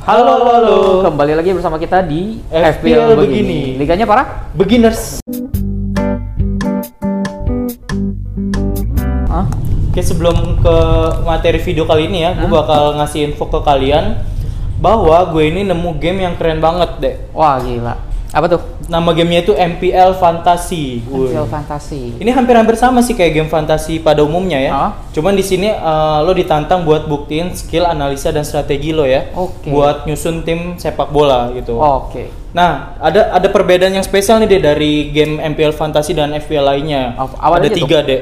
Halo, halo, halo. Kembali lagi bersama kita di FPL Begini. Liganya para beginners. Oke, sebelum ke materi video kali ini ya, gue bakal ngasih info ke kalian bahwa gue ini nemu game yang keren banget deh. Wah, gila. Apa tuh? Nama gamenya itu MPL Fantasy. MPL Fantasy. Ini hampir-hampir sama sih kayak game fantasi pada umumnya ya. Cuman di sini lo ditantang buat buktiin skill, analisa dan strategi lo ya. Buat nyusun tim sepak bola gitu. Nah, ada perbedaan yang spesial nih deh dari game MPL Fantasy dan FPL lainnya. Ada tiga deh.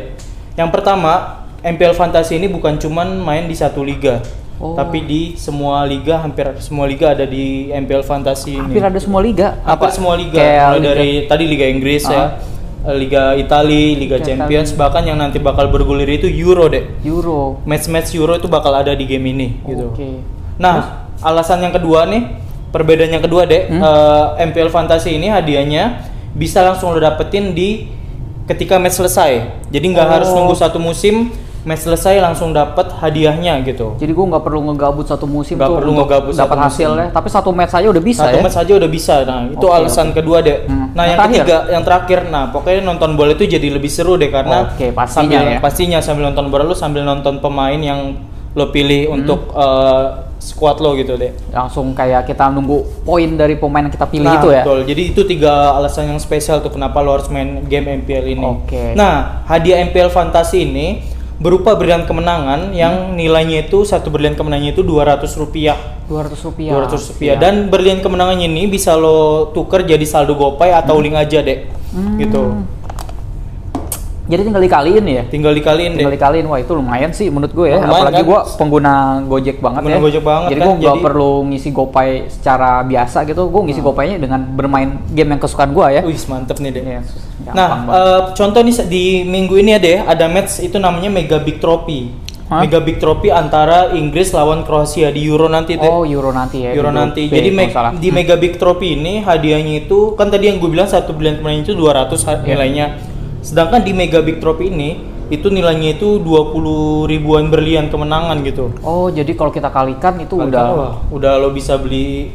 Yang pertama, MPL Fantasy ini bukan cuman main di satu liga. Tapi di semua liga, hampir semua liga ada di MPL Fantasy ini. Hampir ada semua liga? Hampir semua liga. Mulai dari tadi Liga Inggris ya, Liga Italia, Liga Champions, bahkan yang nanti bakal bergulir itu Euro deh. Euro. Match-match Euro itu bakal ada di game ini gitu. Nah, alasan yang kedua nih, perbedaan yang kedua deh, MPL Fantasy ini hadiahnya bisa langsung lo dapetin di ketika match selesai. Jadi nggak harus nunggu satu musim, match selesai langsung dapat hadiahnya gitu. Jadi gue nggak perlu ngegabut satu musim tuh untuk dapat hasilnya, tapi satu match saja udah bisa Satu match aja udah bisa. Nah, itu alasan kedua deh. Nah, yang ketiga, yang terakhir, nah pokoknya nonton bola itu jadi lebih seru deh karena pastinya sambil nonton bola lu sambil nonton pemain yang lo pilih untuk squad lo gitu deh. Langsung kayak kita nunggu poin dari pemain yang kita pilih itu ya. Betul. Jadi itu tiga alasan yang spesial tuh kenapa lo harus main game MPL ini. Nah, hadiah MPL Fantasy ini berupa berlian kemenangan yang nilainya itu satu berlian kemenangannya itu Rp200. Rp200. Dan berlian kemenangannya ini bisa lo tuker jadi saldo GoPay atau link aja deh. Gitu. Jadi tinggal dikaliin ya? Tinggal dikaliin. Wah, itu lumayan sih menurut gue ya. Apalagi gue pengguna Gojek banget ya. Jadi gue nggak perlu ngisi GoPay secara biasa gitu. Gue ngisi GoPay-nya dengan bermain game yang kesukaan gue ya. Wih, mantep nih deh. Nah, contoh nih di minggu ini ya deh, ada match itu namanya Mega Big Trophy. Mega Big Trophy antara Inggris lawan Kroasia di Euro nanti deh. Euro nanti ya. Euro nanti. Jadi di Mega Big Trophy ini hadiahnya itu kan tadi yang gue bilang satu berlian kemenangan itu 200 nilainya. Sedangkan di Mega Big Trophy ini itu nilainya itu 20 ribuan berlian kemenangan gitu. Jadi kalau kita kalikan itu udah lo bisa beli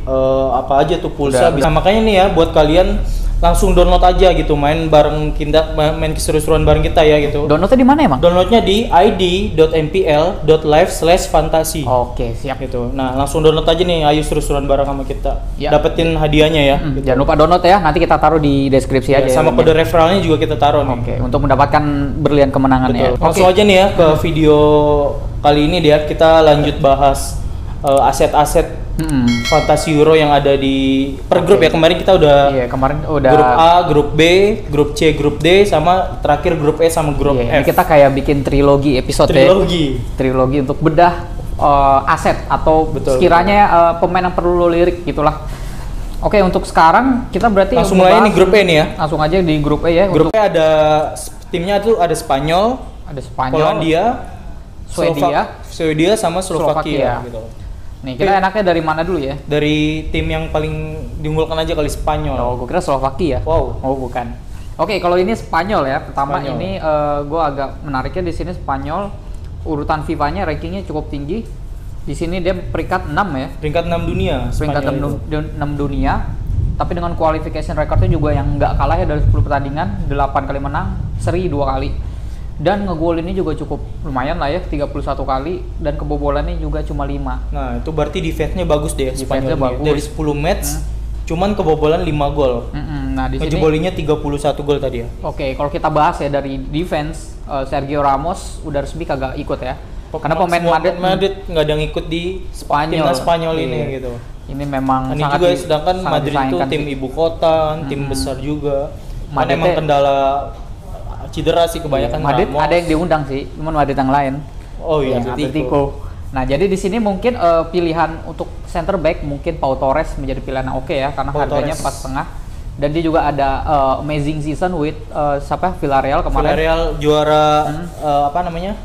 apa aja tuh pulsa. Nah, makanya nih ya buat kalian langsung download aja gitu, main bareng kita, main keseru-seruan bareng kita ya gitu. Downloadnya di mana emang? Downloadnya di id.mpl.live/fantasy. Oke, siap gitu. Nah, langsung download aja nih, ayo seru-seruan bareng sama kita. Dapetin hadiahnya ya. Gitu. Jangan lupa download ya, nanti kita taruh di deskripsi aja. Sama kode referralnya juga kita taruh nih. Untuk mendapatkan berlian kemenangan ya. Langsung aja nih ya ke video kali ini dia, kita lanjut bahas aset-aset Fantasi Euro yang ada di per grup ya. Kemarin kita udah grup A, grup B, grup C, grup D, sama terakhir grup E sama grup F. Kita kayak bikin trilogi episode trilogi untuk bedah aset atau sekiranya pemain yang perlu lo lirik gitulah. Oke, untuk sekarang kita berarti langsung mulai ini grup E nih ya. Langsung aja di grup E ya. Grup E ada timnya tuh ada Spanyol, Polandia, Swedia sama Slovakia gitu. Nih, kita enaknya dari mana dulu ya? Dari tim yang paling diunggulkan aja kali, Spanyol. Gue kira Slovakia. Bukan. Oke, kalau ini Spanyol ya. Pertama ini gue agak menariknya di sini Spanyol urutan FIFA-nya rankingnya cukup tinggi. Di sini dia peringkat 6 ya. Peringkat 6 dunia. Peringkat 6 dunia. Tapi dengan qualification recordnya juga yang nggak kalah ya, dari 10 pertandingan, 8 kali menang, seri 2 kali. Dan ngegol ini juga cukup lumayan lah ya, 31 kali, dan kebobolannya juga cuma 5. Nah, itu berarti defense-nya bagus deh Spanyol. Dari 10 match cuman kebobolan 5 gol. Nah, di sini ngejebolinya 31 gol tadi ya. Oke, kalau kita bahas ya dari defense, Sergio Ramos udah resmi kagak ikut ya. Karena pemain Madrid nggak ada yang ikut di Spanyol ini gitu. Ini memang ini juga sedangkan Madrid itu tim ibu kota, tim besar juga. Madrid emang kendala cedera sih kebanyakan. Madrid ada yang diundang sih, cuman Madrid yang lain. Atletico. Nah, jadi di sini mungkin pilihan untuk center back mungkin Pau Torres menjadi pilihan yang oke ya, karena harganya 4,5. Dan dia juga ada amazing season with Villarreal kemarin. Villarreal juara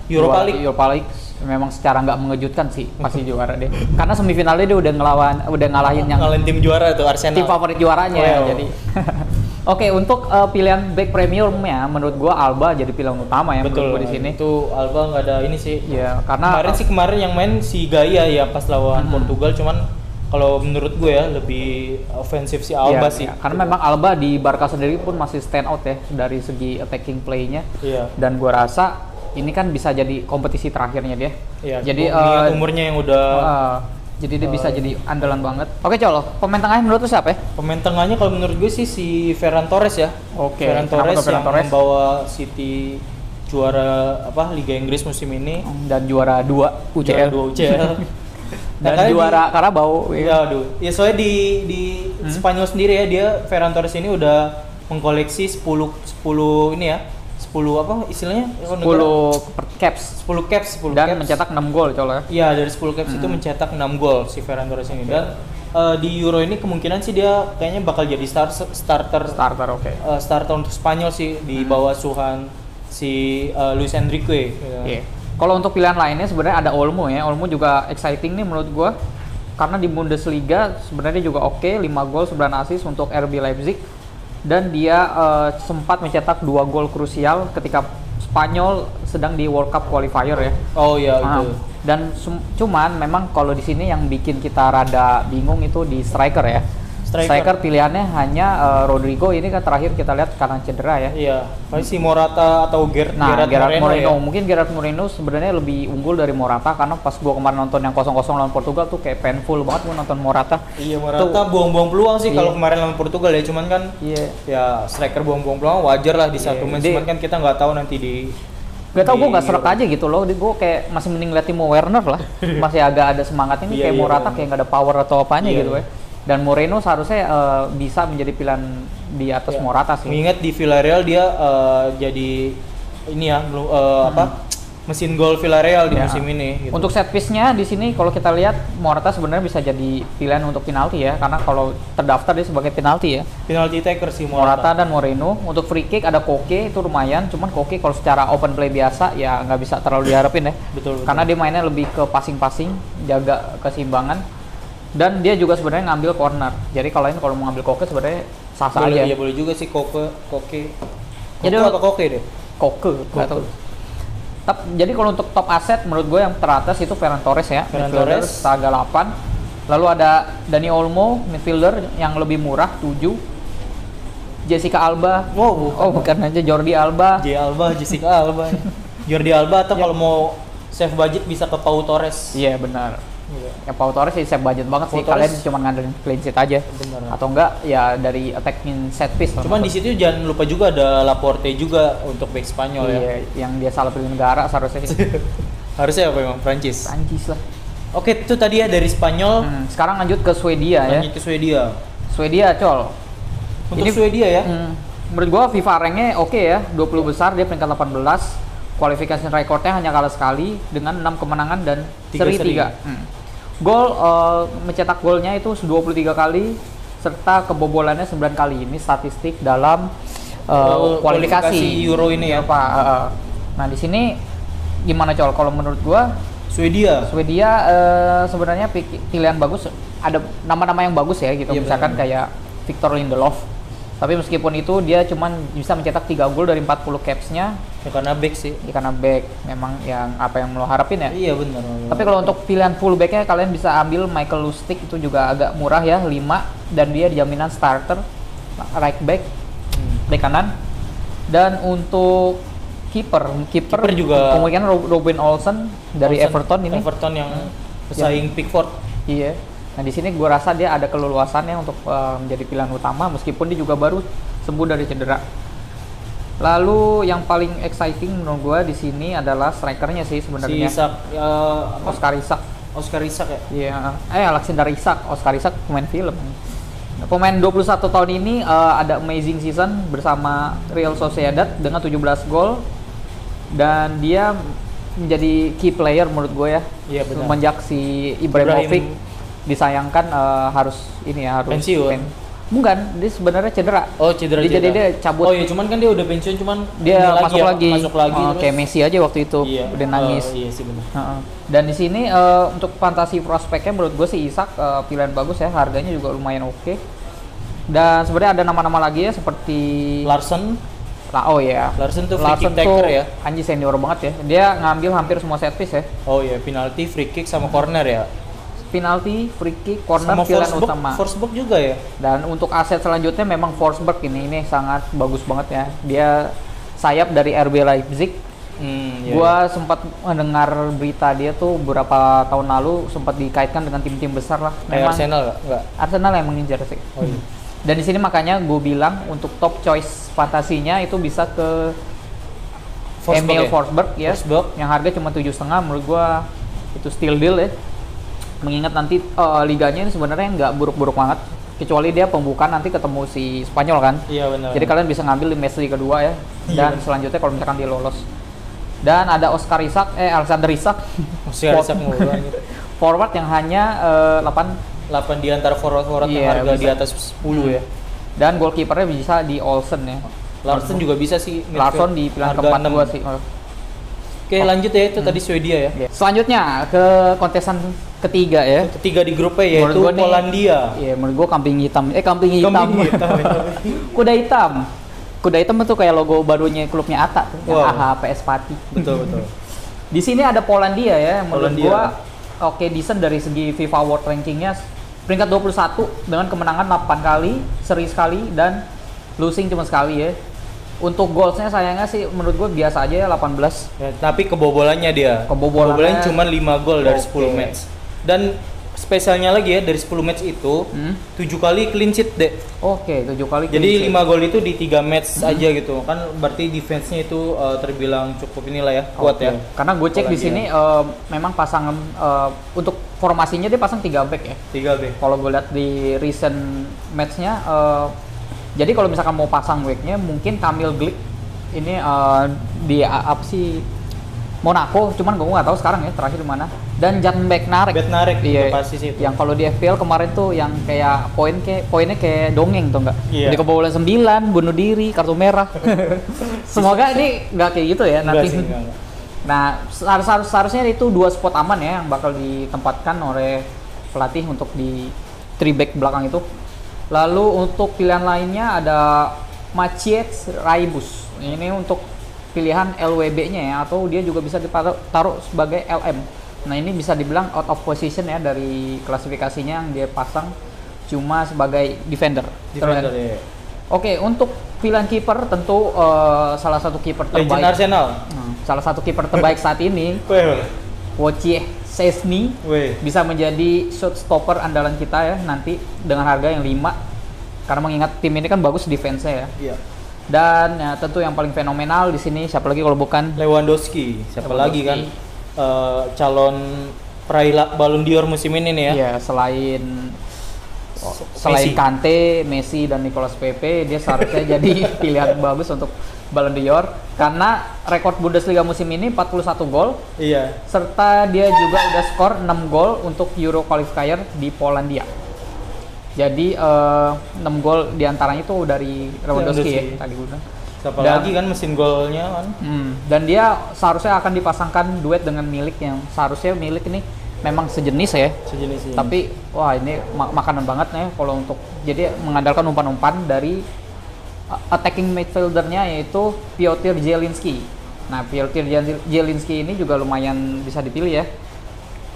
Europa League. Memang secara nggak mengejutkan sih pasti juara deh. Karena semifinalnya dia udah ngalahin tim juara tuh, Arsenal. Tim favorit juaranya jadi. Oke, untuk pilihan back premiumnya menurut gua Alba jadi pilihan utama ya. Betul, menurut gua di sini. Itu Alba nggak ada ini sih. Ya, karena kemarin yang main si Gaya ya pas lawan Portugal, cuman kalau menurut gue ya lebih ofensif si Alba sih. Iya. Karena memang Alba di Barca sendiri pun masih stand out ya dari segi attacking play-nya. Iya. Dan gue rasa ini kan bisa jadi kompetisi terakhirnya dia. Iya. Jadi umurnya yang udah jadi dia bisa jadi andalan banget. Oke, Col, pemain tengahnya menurut lu siapa ya? Pemain tengahnya kalau menurut gue sih si Ferran Torres ya. Oke. Ferran Torres yang membawa City juara Liga Inggris musim ini dan juara 2 UCL. Dan juara Carabao. Ya, ya soalnya di Spanyol sendiri ya, dia Ferran Torres ini udah mengkoleksi 10 ini ya. 10 apa istilahnya? 10 caps. 10 caps dan mencetak 6 gol, Col ya. Iya, dari 10 caps itu mencetak 6 gol si Ferran Torres ini. Dan di Euro ini kemungkinan sih dia kayaknya bakal jadi starter untuk Spanyol sih di bawah suhan si Luis Enrique. Iya. Kalau untuk pilihan lainnya sebenarnya ada Olmo ya. Olmo juga exciting nih menurut gua. Karena di Bundesliga sebenarnya juga oke, 5 gol 9 assist untuk RB Leipzig. Dan dia sempat mencetak 2 gol krusial ketika Spanyol sedang di World Cup qualifier ya. Oh iya itu. Dan cuman memang kalau di sini yang bikin kita rada bingung itu di striker ya. Striker pilihannya hanya Rodrigo, ini kan terakhir kita lihat karena cedera ya. Iya, paling si Morata atau Gerard Moreno ya? Mungkin Gerard Moreno sebenarnya lebih unggul dari Morata karena pas gua kemarin nonton yang 0-0 lawan Portugal tuh kayak painful banget gua nonton Morata. Iya, Morata buang-buang peluang sih kalau kemarin lawan Portugal ya, cuman kan ya striker buang-buang peluang wajar lah di satu match, cuman kan kita nggak tahu nanti Gak tau, gue gak serak aja gitu loh. Gue kayak masih mending liat Timo Werner lah. Masih agak ada semangat ini kayak Morata kayak gak ada power atau apanya gitu ya. Dan Moreno seharusnya bisa menjadi pilihan di atas Morata sih. Mengingat di Villarreal dia jadi ini ya mesin gol Villarreal di musim ini. Gitu. Untuk set piece-nya di sini kalau kita lihat Morata sebenarnya bisa jadi pilihan untuk penalti ya, karena kalau terdaftar dia sebagai penalti ya. Penalti taker sih Morata dan Moreno. Untuk free kick ada Koke, itu lumayan. Cuman Koke kalau secara open play biasa ya nggak bisa terlalu diharapin ya. Betul. Karena dia mainnya lebih ke passing-passing, jaga keseimbangan. Dan dia juga sebenarnya ngambil corner. Jadi kalau mau ngambil Koke sebenarnya sah-sah aja. Iya boleh juga sih Koke. Jadi atau Koke deh. Koke. Jadi kalau untuk top aset menurut gue yang teratas itu Ferran Torres ya. Ferran Torres harga 8. Lalu ada Dani Olmo, midfielder yang lebih murah 7. Jessica Alba. Bukan aja Jordi Alba. Jessica Alba. Jordi Alba atau kalau mau save budget bisa ke Pau Torres. Iya benar. Ya Pau Torres sih save budget banget sih. Kalian cuma ngandelin clean sheet aja. Bener. Atau enggak ya dari attacking set piece. Cuman di situ jangan lupa juga ada Laporte juga untuk back Spanyol ya. Yang dia salah pilih negara seharusnya sih. Harusnya apa emang? Prancis lah. Oke, itu tadi ya dari Spanyol. Sekarang lanjut ke Swedia ya. Swedia, Col. Untuk Swedia ya. Menurut gua FIFA ranknya oke ya. 20 besar, dia peringkat 18. Kualifikasi rekornya hanya kalah sekali dengan 6 kemenangan dan seri 3. Gol mencetak golnya itu 23 kali serta kebobolannya 9 kali. Ini statistik dalam kualifikasi Euro ini ya, Pak. Nah, di sini gimana, Col? Kalau menurut gua Swedia sebenarnya pilihan bagus. Ada nama-nama yang bagus ya gitu. Misalkan kayak Victor Lindelof. Tapi meskipun itu dia cuman bisa mencetak 3 gol dari 40 caps-nya. Ya karena back sih. Memang yang apa yang lo harapin ya? Iya benar. Tapi kalau untuk pilihan fullback-nya kalian bisa ambil Michael Lustig, itu juga agak murah ya, 5, dan dia jaminan starter right back, back kanan. Dan untuk kiper juga kemungkinan Robin Olsen dari Everton ini. Everton yang pesaing Pickford. Iya. Nah di sini gue rasa dia ada keleluasannya untuk menjadi pilihan utama meskipun dia juga baru sembuh dari cedera. Lalu yang paling exciting menurut gue di sini adalah strikernya sih sebenarnya. Si Isak, Oscar Isak ya? Iya. Alexander Isak. Oscar Isak pemain film. Pemain 21 tahun ini ada amazing season bersama Real Sociedad dengan 17 gol dan dia menjadi key player menurut gue ya. Iya benar. Semenjak si Ibrahimovic disayangkan harus pensiun. Bukan, dia sebenarnya cedera. Cedera. Jadi dia cabut. Cuman kan dia udah pensiun, cuman dia masuk lagi. Terus kayak Messi aja waktu itu, udah nangis. Iya sih benar. Dan di sini untuk fantasi prospeknya menurut gue sih Isak pilihan bagus ya, harganya juga lumayan oke. Dan sebenarnya ada nama-nama lagi ya seperti Larsen tuh free kick taker ya. Anjir senior banget ya. Dia ngambil hampir semua set piece ya. Penalti, free kick sama corner ya. penalti, free kick, corner, pilihan utama. Forsberg juga ya. Dan untuk aset selanjutnya memang Forsberg ini sangat bagus banget ya. Dia sayap dari RB Leipzig. Gua sempat mendengar berita dia tuh beberapa tahun lalu sempat dikaitkan dengan tim-tim besar lah. Memang Arsenal nggak? Arsenal yang mengincar sih. Oh, iya. Dan di sini makanya gue bilang untuk top choice fantasinya itu bisa ke Emil Forsberg ya, yang harga cuma 7,5. Menurut gue itu steal deal ya. Mengingat nanti liganya ini sebenarnya nggak buruk-buruk banget, kecuali dia pembukaan nanti ketemu si Spanyol kan. Iya benar. Jadi kalian bisa ngambil di match kedua ya. Dan selanjutnya kalau misalkan dia lolos. Dan ada Alexander Isak. Forward yang hanya 8 di antara forward yang harga bisa di atas 10 ya. Dan goalkeepernya bisa di Olsen ya. Larsson juga bisa sih. Larsson di pilihan keempat gua sih. Oke, lanjut ya, itu tadi Swedia ya. Selanjutnya ke kontesan ketiga ya. Ketiga di grup E yaitu Polandia. Iya, menurut gua kambing hitam. Kuda hitam. Kuda hitam itu kayak logo barunya klubnya Atta tuh, yang AHPS Pati. Betul. Di sini ada Polandia ya, menurut gua decent dari segi FIFA World Rankingnya peringkat 21 dengan kemenangan 8 kali, seri sekali dan losing cuma sekali ya. Untuk goalsnya sayangnya sih menurut gue biasa aja ya 18. Ya, tapi kebobolannya kebobolannya cuma 5 gol dari 10 match. Dan spesialnya lagi ya, dari 10 match itu 7 kali clean sheet deh. Oke, 7 kali clean sheet. Jadi 5 gol itu di 3 match aja gitu. Kan berarti defense-nya itu terbilang cukup inilah ya, kuat ya. Karena gue cek di sini memang pasangan untuk formasinya dia pasang 3 back ya. 3 back. Kalau gue lihat di recent match-nya jadi kalau misalkan mau pasang back-nya mungkin Kamil Glik ini di apa sih Monaco, cuman gue nggak tahu sekarang ya terakhir di mana. Dan Jan Bednarek iya, pasti sih itu. Yang kalau di FPL kemarin tuh yang kayak poinnya kayak dongeng tuh enggak? Iya. Jadi kebobolan 9, bunuh diri, kartu merah. Semoga ini nggak kayak gitu ya nanti. Enggak. Nah, seharusnya itu 2 spot aman ya yang bakal ditempatkan oleh pelatih untuk di 3 back belakang itu. Lalu untuk pilihan lainnya ada Maciej Raibus. Ini untuk pilihan LWB-nya ya, atau dia juga bisa ditaruh sebagai LM. Nah, ini bisa dibilang out of position ya dari klasifikasinya yang dia pasang cuma sebagai defender ya. Oke, untuk pilihan kiper tentu salah satu kiper terbaik Arsenal. Salah satu kiper terbaik saat ini Wojciech Szczesny bisa menjadi shot stopper andalan kita ya nanti dengan harga yang 5, karena mengingat tim ini kan bagus defense-nya ya. Iya. Dan ya, tentu yang paling fenomenal di sini siapa lagi kalau bukan Lewandowski. Lagi kan calon peraih Ballon d'Or musim ini nih ya. Iya, selain Kante, Messi dan Nicolas Pepe, dia seharusnya jadi pilihan bagus untuk Ballon d'Or karena rekor Bundesliga musim ini 41 gol. Iya. Serta dia juga udah skor 6 gol untuk Euro Qualifier di Polandia. Jadi 6 gol diantaranya itu dari Lewandowski ya tadi udah. Siapa lagi kan mesin golnya kan. Dan dia seharusnya akan dipasangkan duet dengan Milik yang seharusnya Milik ini memang sejenis ya. Tapi wah ini makanan banget ya kalau untuk jadi mengandalkan umpan-umpan dari attacking midfieldernya yaitu Piotr Zielinski. Nah, Piotr Zielinski ini juga lumayan bisa dipilih ya.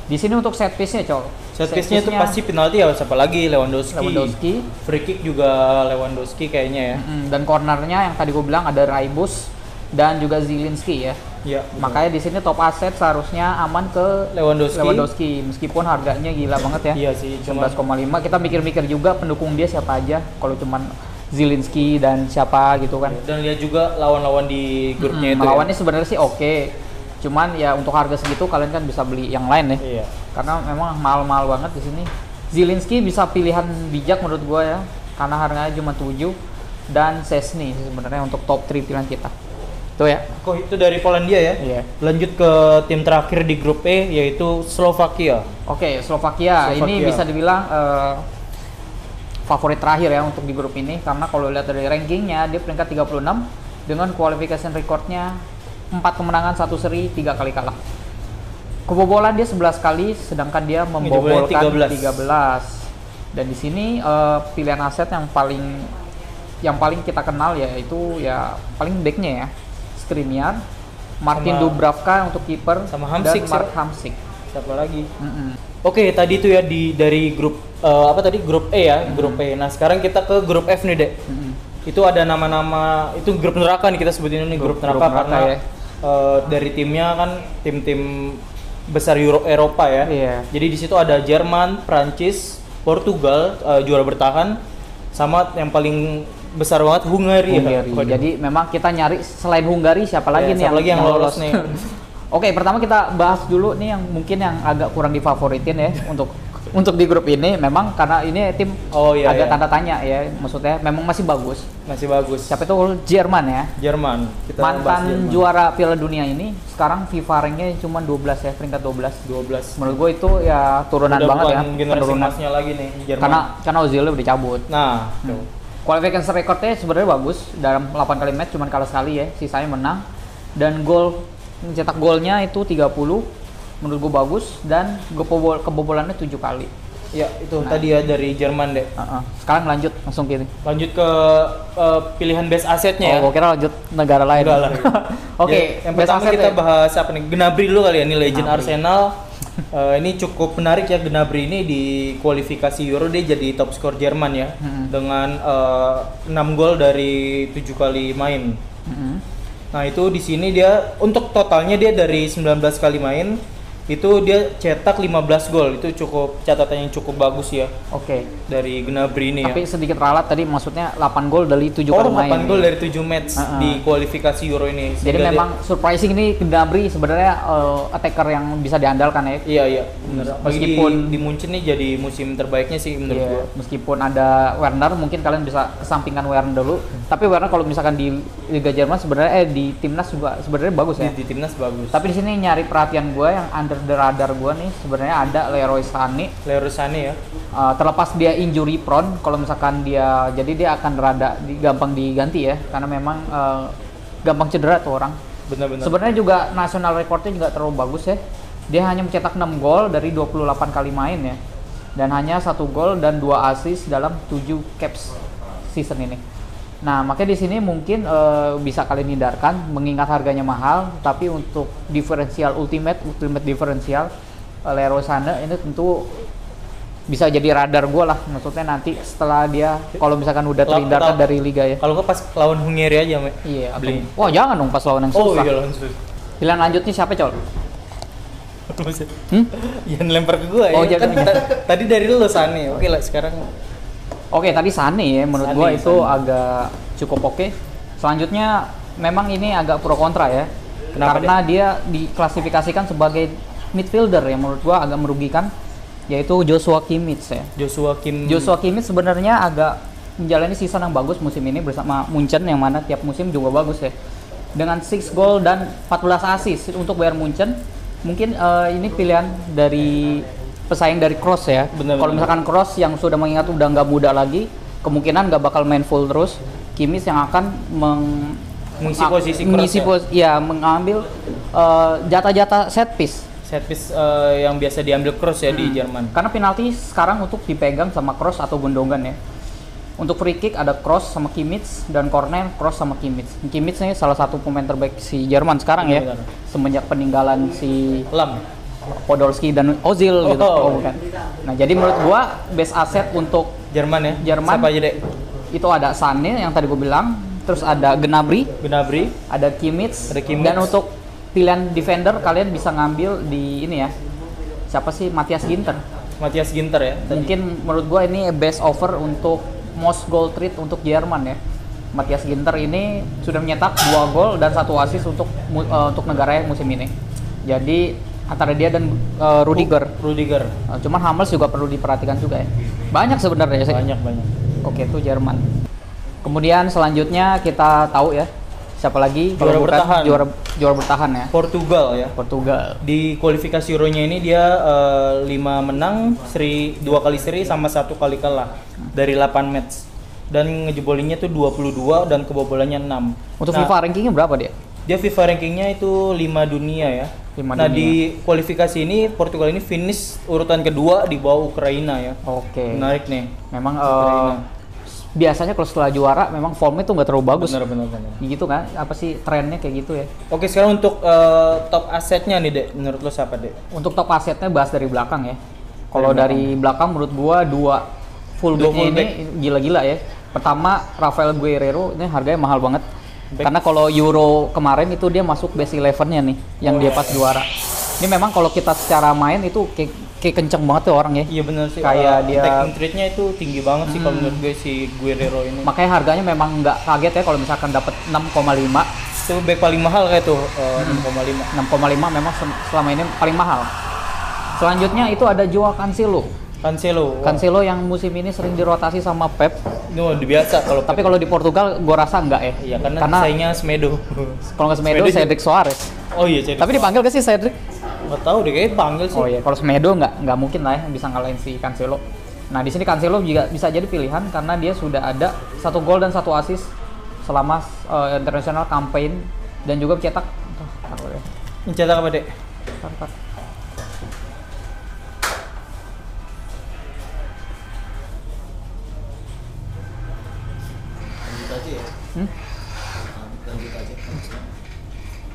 Di sini untuk set piece-nya, Set piece-nya itu pasti penalti ya, siapa lagi? Lewandowski. Free kick juga Lewandowski kayaknya ya. Dan cornernya yang tadi gue bilang ada Raibus dan juga Zielinski ya. Iya. Makanya di sini top aset seharusnya aman ke Lewandowski meskipun harganya gila banget ya. Iya sih, 11,5. Kita mikir-mikir juga pendukung dia siapa aja kalau cuman Zielinski dan siapa gitu kan. Dan lihat juga lawan-lawan di grupnya itu. Lawannya sebenarnya sih oke. Cuman ya untuk harga segitu kalian kan bisa beli yang lain ya. Iya. Karena memang mahal-mahal banget di sini. Zielinski bisa pilihan bijak menurut gua ya. Karena harganya cuma 7 dan Szczesny sebenarnya untuk top 3 pilihan kita. Tuh ya. Kok itu dari Polandia ya? Iya. Lanjut ke tim terakhir di grup E yaitu Slovakia. Oke, Slovakia. Ini bisa dibilang favorit terakhir ya untuk di grup ini karena kalau lihat dari rankingnya dia peringkat 36 dengan qualification recordnya 4 kemenangan, 1 seri, 3 kali kalah. Kebobolan dia 11 kali sedangkan dia membobolkan 13. Dan di sini pilihan aset yang paling kita kenal yaitu ya paling backnya ya. Skriniar, Martin Dubravka untuk kiper sama Hamsik, dan Mark Hamsik. Siapa lagi? Oke, tadi itu ya dari grup apa tadi grup E ya, grup E. Nah sekarang kita ke grup F nih dek. Itu ada nama-nama, itu grup neraka nih kita sebutin ini grup neraka karena ya. Dari timnya kan tim-tim besar Eropa ya. Iya. Jadi di situ ada Jerman, Prancis, Portugal juara bertahan, sama yang paling besar banget Hungary. Ya. Jadi memang kita nyari selain Hungary siapa lagi nih yang lolos nih. Oke, pertama kita bahas dulu nih yang mungkin yang agak kurang difavoritin ya untuk di grup ini, memang karena ini tim agak tanda tanya ya, maksudnya memang masih bagus. Siapa itu? Jerman ya. Jerman. Mantan juara Piala Dunia ini sekarang FIFA ranknya cuma 12 ya, peringkat 12. Menurut gue itu ya turunan banget ya, penurunan lagi nih Jerman. Karena Ozilnya udah dicabut. Nah, qualification recordnya sebenarnya bagus, dalam 8 kali match cuma kalah sekali ya, sisanya menang. Dan mencetak golnya itu 30, menurut gue bagus, dan kebobolannya 7 kali. Ya itu tadi ya dari Jerman deh. Sekarang lanjut ke pilihan best assetnya ya. Gue kira lanjut negara lain. Oke, yang pertama kita bahas apa nih? Gnabry dulu kali ya, ini legend Arsenal. Ini cukup menarik ya, Gnabry ini di kualifikasi Euro dia jadi top skor Jerman ya, dengan 6 gol dari 7 kali main. Nah itu di sini dia untuk totalnya dia dari 19 kali main itu dia cetak 15 gol, itu cukup catatan yang cukup bagus ya. Oke. Dari Gnabry ini. Tapi sedikit ralat tadi, maksudnya 8 gol dari 7 kali main. 8 gol dari 7 match di kualifikasi Euro ini. Jadi memang surprising ini Gnabry sebenarnya attacker yang bisa diandalkan ya. Iya. Benar. Meskipun di Munchen nih jadi musim terbaiknya sih menurut gua. Meskipun ada Werner, mungkin kalian bisa kesampingkan Werner dulu. Tapi Werner kalau misalkan di Liga Jerman sebenarnya di timnas juga sebenarnya bagus ya. Di timnas bagus. Tapi di sini nyari perhatian gua yang under the radar gue nih sebenarnya ada Leroy Sané ya. Terlepas dia injury prone, kalau misalkan dia akan gampang diganti ya, karena memang gampang cedera tuh orang. Benar-benar. Sebenarnya juga national recordnya juga terlalu bagus ya. Dia hanya mencetak 6 gol dari 28 kali main ya, dan hanya 1 gol dan 2 assist dalam 7 caps season ini. Nah, makanya di sini mungkin bisa kalian hindarkan mengingat harganya mahal, tapi untuk diferensial ultimate diferensial Leroy Sané ini tentu bisa jadi radar gue lah, maksudnya nanti setelah dia kalau misalkan udah terhindarkan dari liga ya. Kalau nggak pas lawan Hungary aja, Me. Iya, beli. Wah, jangan dong pas lawan yang susah. Oh iya, lawan susah. Pilihan lanjutnya siapa, Col? Jangan lempar ke gue ya. Kan tadi dari lu Sané. Oke lah, sekarang Oke, tadi Sané ya, menurut gua itu agak cukup oke. Selanjutnya memang ini agak pro kontra ya. Karena dia diklasifikasikan sebagai midfielder yang menurut gua agak merugikan, yaitu Joshua Kimmich ya. Joshua Kimmich sebenarnya agak menjalani season yang bagus musim ini bersama Munchen, yang mana tiap musim juga bagus ya. Dengan 6 gol dan 14 assist untuk Bayern Munchen. Mungkin ini pilihan dari pesaing dari Kroos ya. Kalau misalkan Kroos yang sudah mengingat udah nggak muda lagi, kemungkinan nggak bakal main full terus. Kimmich yang akan mengisi posisi Kroos mengambil jatah-jatah set piece yang biasa diambil Kroos ya di Jerman. Karena penalti sekarang untuk dipegang sama Kroos atau Gundogan ya. Untuk free kick ada Kroos sama Kimmich, dan corner Kroos sama Kimmich. Kimmich ini salah satu pemain terbaik si Jerman sekarang ya. Semenjak peninggalan si Podolski dan Ozil gitu. Bukan. Nah, jadi menurut gua best asset untuk Jerman ya. Jerman. Siapa aja, Dek? Itu ada Sané yang tadi gua bilang, terus ada Gnabry, ada Kimmich. Dan untuk pilihan defender kalian bisa ngambil di ini ya. Siapa sih? Matthias Ginter ya. Mungkin menurut gua ini best offer untuk most goal treat untuk Jerman ya. Matthias Ginter ini sudah menyetak 2 gol dan 1 assist untuk negaranya musim ini. Jadi antara dia dan Rudiger. Cuman Hummels juga perlu diperhatikan juga ya. Banyak sebenarnya. Banyak. Oke, itu Jerman. Kemudian selanjutnya kita tahu ya siapa lagi juara bertahan ya. Portugal. Di kualifikasi Euro-nya ini dia 5 menang, 2 kali seri sama 1 kali kalah dari 8 match. Dan ngejebolinnya tuh 22 dan kebobolannya 6. Untuk FIFA rankingnya berapa dia? Dia FIFA rankingnya itu 5 dunia ya. Di kualifikasi ini Portugal ini finish urutan kedua di bawah Ukraina ya. Oke. Menarik nih. Memang biasanya kalau setelah juara memang formnya tuh nggak terlalu bagus. Benar. Gitu kan? Apa sih trennya kayak gitu ya? Oke, sekarang untuk top asetnya nih, Dek. Menurut lo siapa, Dek? Untuk top asetnya bahas dari belakang ya. Kalau dari belakang menurut gua dua fullbacknya ini gila-gila ya. Pertama Rafael Guerreiro ini harganya mahal banget. Karena kalau Euro kemarin itu dia masuk best 11-nya nih yang dia pas juara. Ini memang kalau kita secara main itu kayak kenceng banget tuh orang ya. Iya benar sih. Kayak dia attacking trade-nya itu tinggi banget sih kalau menurut gue si Guerreiro ini. Makanya harganya memang nggak kaget ya kalau misalkan dapat 6,5. Itu back paling mahal kayak tuh 6,5. 6,5 memang selama ini paling mahal. Selanjutnya itu ada Joao Cancelo. Cancelo yang musim ini sering dirotasi sama Pep. Itu biasa kalau. Tapi kalau di Portugal gua rasa enggak ya. Iya karena saingnya Semedo. Kalau nggak Semedo, Cedric Soares. Oh iya Cedric. Tapi dipanggil gak sih Cedric? Nggak tahu deh, kayaknya panggil sih. Oh iya, kalau Semedo nggak mungkin lah ya bisa ngalahin si Cancelo. Nah di sini Cancelo juga bisa jadi pilihan karena dia sudah ada 1 gol dan 1 assist selama international campaign dan juga mencetak. Mencetak apa dek?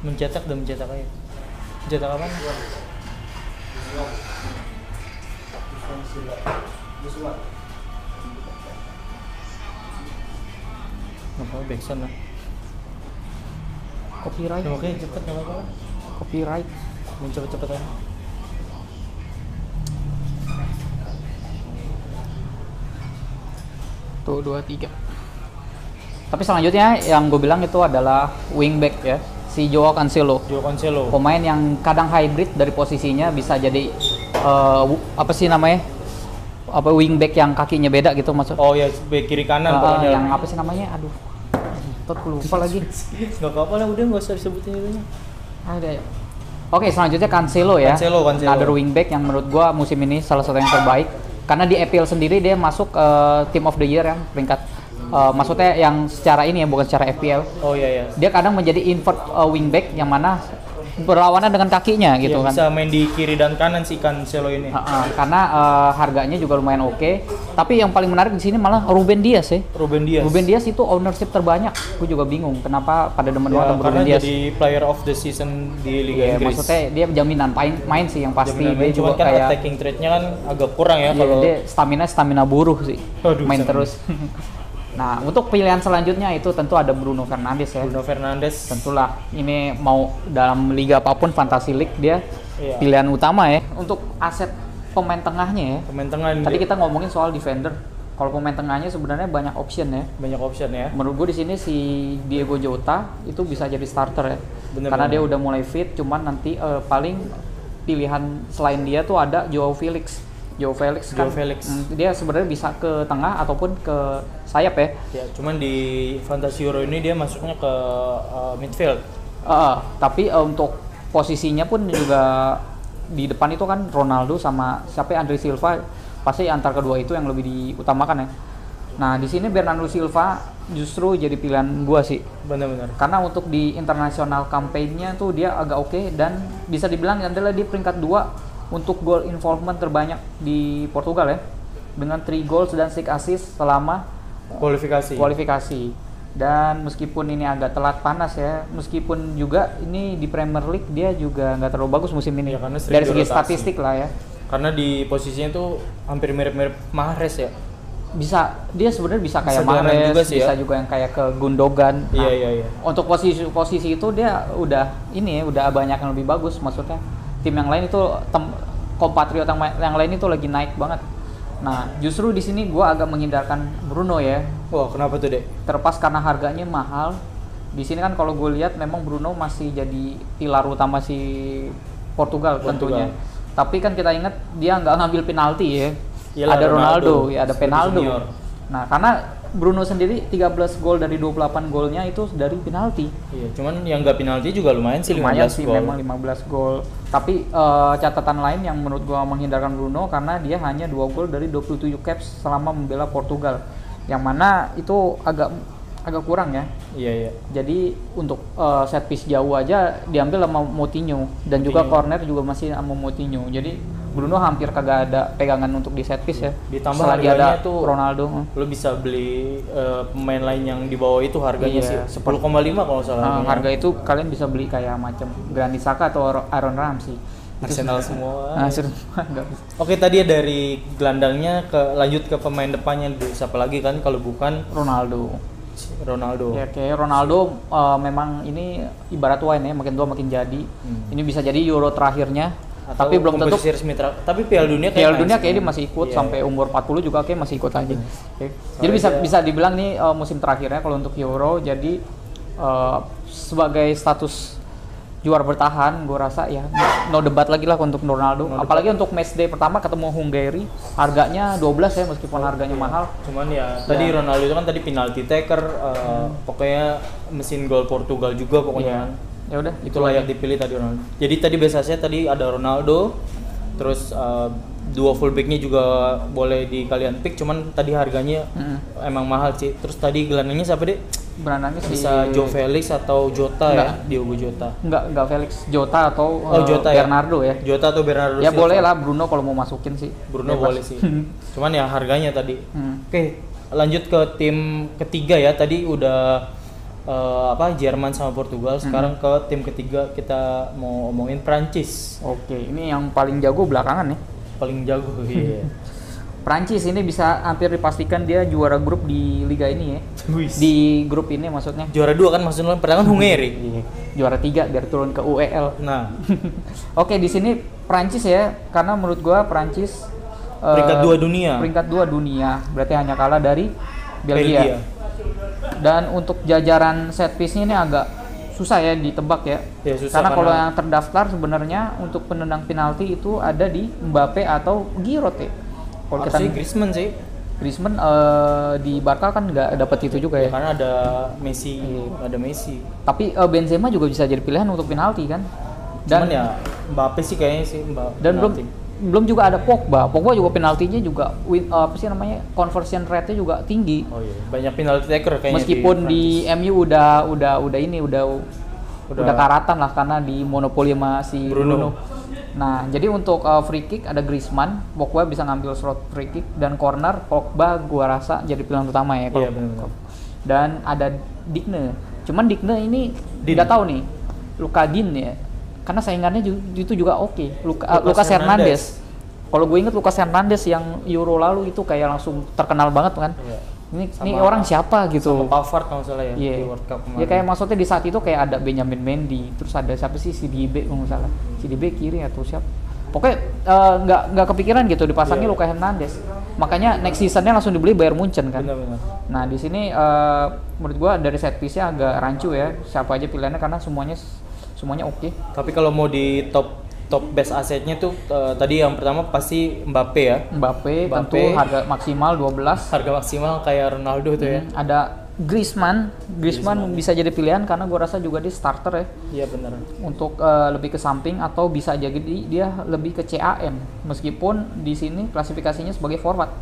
Mencetak aja. Mencetak apa? Apa backsound lah. Copyright. Oke, cepet nggak apa-apa. Copyright. Cepet aja. Tuh 2-3. Tapi selanjutnya yang gue bilang itu adalah wingback ya, si Joao Cancelo. Pemain yang kadang hybrid dari posisinya, bisa jadi apa sih namanya? Apa wingback yang kakinya beda gitu maksud? Oh ya, back kiri kanan pokoknya. Yang apa sih namanya? Aduh. Lupa lagi. Nggak apa-apa lah, udah nggak usah disebutin itu. Ada ya. Oke, selanjutnya Cancelo ya. Cancelo. Another wingback yang menurut gua musim ini salah satu yang terbaik. Karena di EPL sendiri dia masuk Team of the Year ya, peringkat maksudnya yang secara ini ya, bukan secara FPL. Oh iya. Dia kadang menjadi invert wingback yang mana berlawanan dengan kakinya gitu kan. Bisa main di kiri dan kanan sih Cancelo ini. Karena harganya juga lumayan oke. Tapi yang paling menarik di sini malah Ruben Dias ya. Ruben Dias itu ownership terbanyak. Gue juga bingung kenapa pada demen banget Ruben Dias. Karena jadi player of the season di Liga Inggris. Maksudnya dia jaminan main sih yang pasti. Dia juga kan kayak attacking trade-nya kan agak kurang ya kalau dia stamina buruh sih. Main terus. Nah, untuk pilihan selanjutnya itu tentu ada Bruno Fernandes ya. Tentulah ini mau dalam liga apapun, Fantasy League dia pilihan utama ya. Untuk aset pemain tengahnya ya. Tadi kita ngomongin soal defender. Kalau pemain tengahnya sebenarnya banyak option ya. Menurut gue di sini si Diego Jota itu bisa jadi starter ya. Karena dia udah mulai fit, cuman nanti paling pilihan selain dia tuh ada Joao Felix kan, dia sebenarnya bisa ke tengah ataupun ke sayap ya. Ya, cuman di Fantasy Euro ini dia masuknya ke midfield. Tapi untuk posisinya pun juga di depan itu kan Ronaldo sama Andre Silva, pasti antar kedua itu yang lebih diutamakan ya. Nah di sini Bernardo Silva justru jadi pilihan gua sih. Benar-benar. Karena untuk di international campaign-nya tuh dia agak oke dan bisa dibilang adalah di peringkat 2 untuk goal involvement terbanyak di Portugal ya, dengan 3 goals dan 6 assist selama kualifikasi. Dan meskipun ini agak telat panas ya, meskipun juga ini di Premier League dia juga nggak terlalu bagus musim ini ya, dari segi statistik lah ya. Karena di posisinya tuh hampir mirip-mirip Mahrez ya. Dia sebenarnya bisa kayak Mahrez, juga sih, bisa juga yang kayak ke Gundogan. Iya. Untuk posisi itu dia udah banyak yang lebih bagus, maksudnya tim yang lain itu kompatriot yang lain itu lagi naik banget. Nah, justru di sini gue agak menghindarkan Bruno ya. Wah, kenapa tuh, Dek? Terlepas karena harganya mahal. Di sini kan kalau gue lihat memang Bruno masih jadi pilar utama si Portugal. Tentunya. Tapi kan kita ingat dia nggak ngambil penalti ya. Yalah, ada Ronaldo, ya ada Penaldo. Nah, karena Bruno sendiri 13 gol dari 28 golnya itu dari penalti. Iya, cuman yang nggak penalti juga lumayan sih, 15 gol. Memang 15 gol. Tapi catatan lain yang menurut gua menghindarkan Bruno karena dia hanya 2 gol dari 27 caps selama membela Portugal. Yang mana itu agak kurang ya. Iya. Jadi untuk set piece jauh aja diambil sama Moutinho dan juga corner juga masih sama Moutinho. Jadi Bruno hampir kagak ada pegangan untuk di set piece ya. Ditambah lagi ada tuh Ronaldo. Lo bisa beli pemain lain yang di bawah itu harganya sih 10,5 kalau salah. Harga itu kalian bisa beli kayak macam Granit Xhaka atau Aaron Ramsey. Arsenal semua. Oke, tadi ya dari gelandangnya lanjut ke pemain depannya dulu. Siapa lagi kan kalau bukan Ronaldo. Ya kayak Ronaldo memang ini ibarat wine ya, makin tua makin jadi. Ini bisa jadi Euro terakhirnya. Atau tapi belum tentu tapi Piala Dunia kayak dia masih ikut sampai umur 40 juga kayak masih ikut aja. Jadi bisa dibilang nih musim terakhirnya kalau untuk Euro. Jadi sebagai status juara bertahan, gue rasa ya no debat lagi lah untuk Ronaldo. Apalagi untuk match day pertama ketemu Hungary, harganya 12 ya meskipun harganya mahal. Cuman ya tadi Ronaldo itu kan tadi penalti taker, pokoknya mesin gol Portugal juga pokoknya. Ya udah, itulah yang dipilih tadi Ronaldo. Jadi tadi biasanya tadi ada Ronaldo, terus dua fullbacknya juga boleh di kalian pick, cuman tadi harganya emang mahal sih. Terus tadi gelandangnya siapa deh? Gelandangnya bisa Joe Felix atau Jota ya, Diogo Jota. Enggak Felix, Jota atau Jota Bernardo ya. Jota atau Bernardo. Ya boleh lah Bruno kalau mau masukin sih. Bruno boleh sih. Cuman ya harganya tadi. Oke, lanjut ke tim ketiga ya. Tadi udah Jerman sama Portugal. Sekarang ke tim ketiga kita mau ngomongin Prancis. Oke, ini yang paling jago belakangan nih. Paling jago iya. Prancis ini bisa hampir dipastikan dia juara grup di liga ini ya. Di grup ini maksudnya. Juara 2 kan maksudnya, pertama kan Hungary. Juara 3 biar turun ke UEL. Nah. Oke, di sini Prancis ya, karena menurut gua Prancis peringkat 2 dunia. Peringkat 2 dunia, berarti hanya kalah dari Belgia. Dan untuk jajaran set piece-nya ini agak susah ya ditebak ya. Karena kalau yang terdaftar sebenarnya untuk penendang penalti itu ada di Mbappe atau Giroud ya. Kalau kita Griezmann sih. Griezmann di Barca kan nggak dapat itu juga ya. Karena ada Messi, Tapi Benzema juga bisa jadi pilihan untuk penalti kan. Dan cuman ya Mbappe sih kayaknya sih dan belum juga ada Pogba juga penaltinya juga conversion rate-nya juga tinggi. Oh iya, banyak penalti taker kayaknya. Meskipun di MU udah karatan lah karena di monopoli sama si Bruno. Nah, jadi untuk free kick ada Griezmann, Pogba bisa ngambil slot free kick, dan corner Pogba gua rasa jadi pilihan utama ya. Iya, benar. Dan ada Digne. Cuman Digne ini tidak tahu nih Luka Din ya. Karena saingannya itu juga oke. Lucas Hernandez. Kalau gue inget Lucas Hernandez yang Euro lalu itu kayak langsung terkenal banget kan. Iya. Ini orang siapa gitu. Sama Pavard kalau salah ya di World Cup kemarin. Ya kayak maksudnya di saat itu kayak ada Benjamin Mendy, terus ada siapa sih CDB kalau nggak salah. CDB kiri atau siapa. Pokoknya nggak kepikiran gitu dipasangnya Lucas Hernandez. Makanya next seasonnya langsung dibeli Bayern Munchen kan. Benar. Nah di sini menurut gue dari set piece-nya agak rancu ya. Siapa aja pilihannya karena semuanya oke. Tapi kalau mau di top best assetnya tuh tadi yang pertama pasti Mbappe ya. Mbappe tentu harga maksimal 12. Harga maksimal kayak Ronaldo tuh ya. Ada Griezmann bisa jadi pilihan karena gue rasa juga dia starter ya. Iya benar. Untuk lebih ke samping atau bisa jadi dia lebih ke CAM meskipun di sini klasifikasinya sebagai forward.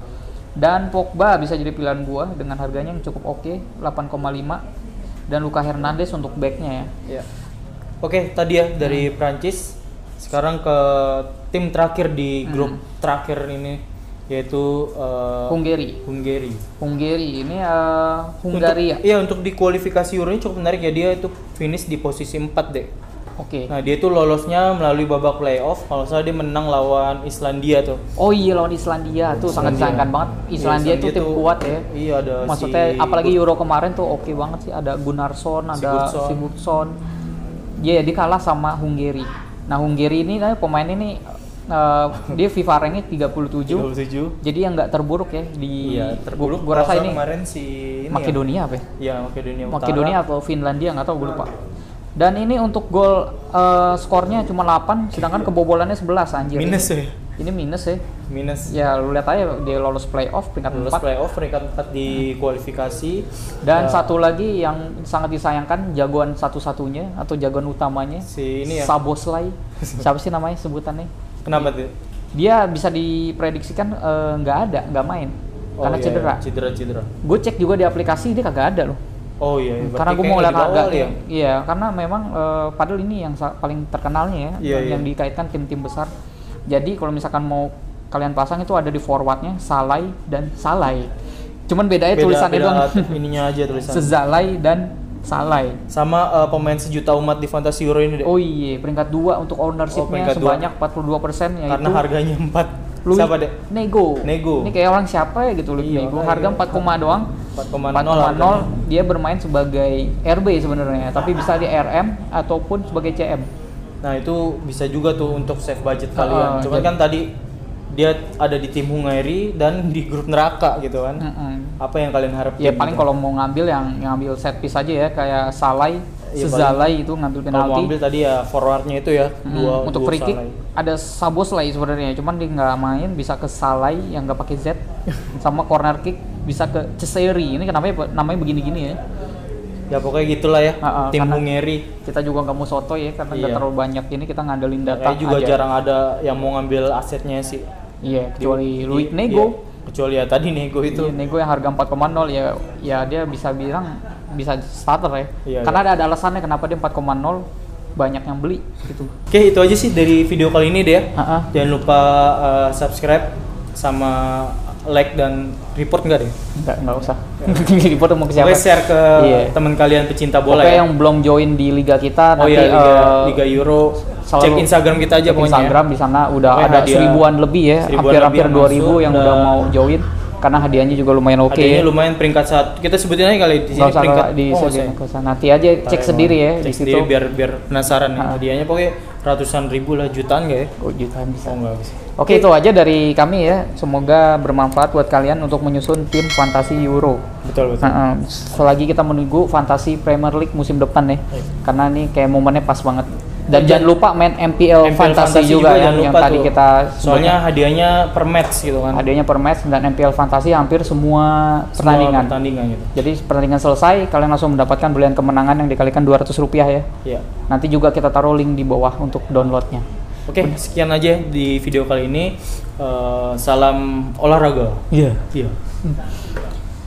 Dan Pogba bisa jadi pilihan gue dengan harganya yang cukup oke, 8,5, dan Lucas Hernandez untuk backnya ya. Iya. Oke, tadi ya dari Prancis. Sekarang ke tim terakhir di grup terakhir ini yaitu Hungary ini Hungaria. Untuk di kualifikasi Euro ini cukup menarik ya, dia itu finish di posisi 4 deh. Oke. Nah, dia itu lolosnya melalui babak playoff. Kalau salah dia menang lawan Islandia tuh. Oh iya, lawan Islandia tuh sangat disayangkan banget. Islandia itu tim kuat ya. Iya, ada maksudnya apalagi Euro kemarin tuh oke banget sih, ada Gunnarsson, ada Sigurdsson. Dia kalah sama Hungary. Nah, Hungary ini pemain ini dia FIFA ranknya 37. Jadi yang nggak terburuk ya di terburuk. Gua rasa ini kemarin Makedonia apa ya? Iya, Makedonia atau Finlandia nggak tahu, gue lupa. Dan ini untuk gol skornya cuma 8, sedangkan kebobolannya 11 anjir. Minus ya. Ini minus ya. Minus. Ya lu lihat aja dia lolos playoff peringkat 4. Peringkat 4 di kualifikasi. Dan satu lagi yang sangat disayangkan, jagoan satu-satunya atau jagoan utamanya si ini ya. Szoboszlai. Siapa sih namanya sebutannya? Kenapa tuh? Dia bisa diprediksikan nggak main karena cedera. Gue cek juga di aplikasi dia kagak ada loh. Oh iya. Karena gue mau lihat harga. Iya, karena memang padahal ini yang paling terkenalnya ya, yang dikaitkan tim-tim besar. Jadi kalau misalkan mau kalian pasang itu ada di forwardnya Salai dan Salai. Cuman bedanya tulisannya doang. Ininya aja tulisan. Sezalai dan Salai. Sama pemain sejuta umat di Fantasi Euro ini deh. Oh iya, peringkat 2 untuk ownership-nya sebanyak 42% yaitu. Karena harganya 4. Siapa deh? Nego. Ini kayak orang siapa ya gitu, Nego. Harga 4, doang. 4,0. Dia bermain sebagai RB sebenarnya, tapi bisa di RM ataupun sebagai CM. Nah, itu bisa juga tuh untuk save budget kalian. Cuman kan tadi dia ada di tim Hungary dan di grup neraka gitu kan. Apa yang kalian harapin? Ya paling kalau mau ngambil yang ngambil set piece aja ya, kayak Salai, Sezalai itu ngambil penalti. Kalau mau ambil tadi ya forwardnya itu ya, untuk free kick ada Szoboszlai sebenarnya, cuman dia nggak main, bisa ke Salai yang nggak pakai Z. Sama corner kick bisa ke Ceseri. Ini kenapa namanya begini-gini ya? Ya pokoknya gitulah ya, tim Hungary. Kita juga nggak mau soto ya, karena nggak terlalu banyak ini, kita ngandelin data juga aja. Jarang ada yang mau ngambil asetnya sih. Iya, kecuali Luik Nego. Iya, kecuali ya tadi Nego itu. Iya, Nego yang harga 4,0 ya dia bisa bilang bisa starter ya. Iya, karena ada alasannya kenapa dia 4,0 banyak yang beli gitu. Oke, itu aja sih dari video kali ini deh ya. Jangan lupa subscribe sama like dan report enggak deh? Enggak usah. Report mau ke siapa? Share ke teman kalian pecinta bola ya. Yang belum join di liga kita nanti Liga Euro. Cek Instagram kita aja pokoknya. Instagram di sana udah ada 1000-an lebih ya, hampir 2000 yang udah mau join. Karena hadiahnya juga lumayan oke. Hadiahnya lumayan peringkat 1. Kita sebutin aja kali di sini peringkat. Nanti aja cek sendiri ya di situ. Biar penasaran nih. Hadiahnya pokoknya ratusan ribu lah, jutaan enggak ya? Jutaan bisa. Oke, itu aja dari kami ya. Semoga bermanfaat buat kalian untuk menyusun tim Fantasi Euro. Betul. Selagi kita menunggu Fantasi Premier League musim depan nih. Karena ini kayak momennya pas banget. Dan jangan lupa main MPL Fantasi juga yang tadi tuh. Kita soalnya hadiahnya per match gitu kan. Hadiahnya per match, dan MPL Fantasi hampir semua pertandingan gitu. Jadi pertandingan selesai kalian langsung mendapatkan belian kemenangan yang dikalikan Rp200 ya. Iya. Nanti juga kita taruh link di bawah untuk downloadnya. Oke, sekian aja di video kali ini. Salam olahraga. Iya.